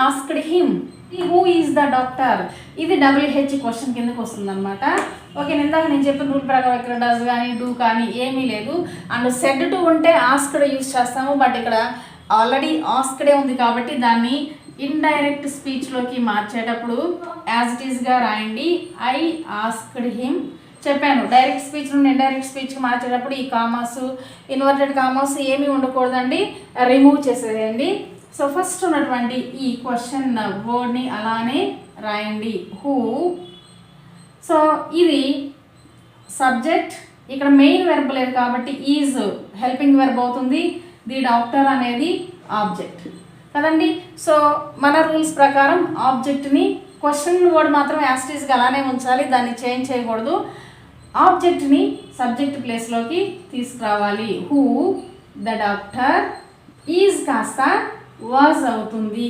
Asked him who is the doctor. ఇది WH question కిందకి వస్తుంది అనమాట. ఓకే, ఇందాక నేను చెప్పిన రూల్ ప్రకారం ఇక్కడ డస్ కానీ డూ కానీ ఏమీ లేదు. అండ్ సెడ్ టు ఉంటే ఆస్క్డ్ యూజ్ చేస్తాము, బట్ ఇక్కడ ఆల్రెడీ ఆస్క్డే ఉంది కాబట్టి దాన్ని ఇండైరెక్ట్ స్పీచ్లోకి మార్చేటప్పుడు యాజ్ ఇట్ ఈస్గా రాయండి. I asked him. చెప్పాను, డైరెక్ట్ స్పీచ్ నుండి ఇండైరెక్ట్ స్పీచ్కి మార్చేటప్పుడు ఈ కామాస్, ఇన్వర్టెడ్ కామాస్ ఏమీ ఉండకూడదండి, రిమూవ్ చేసేయండి. సో ఫస్ట్ ఉన్నటువంటి ఈ క్వశ్చన్ వర్డ్ని అలానే రాయండి, హూ. సో ఇది సబ్జెక్ట్, ఇక్కడ మెయిన్ వెర్బ్ లేదు కాబట్టి ఈజ్ హెల్పింగ్ వెర్బ్ అవుతుంది. ది డాక్టర్ అనేది ఆబ్జెక్ట్ కదండి. సో మన రూల్స్ ప్రకారం ఆబ్జెక్ట్ని క్వశ్చన్ వర్డ్ మాత్రం యాస్టీస్గా అలానే ఉంచాలి, దాన్ని చేంజ్ చేయకూడదు. ఆబ్జెక్ట్ని సబ్జెక్ట్ ప్లేస్లోకి తీసుకురావాలి. హూ ద డాక్టర్, ఈజ్ కాస్త వాజ్ అవుతుంది.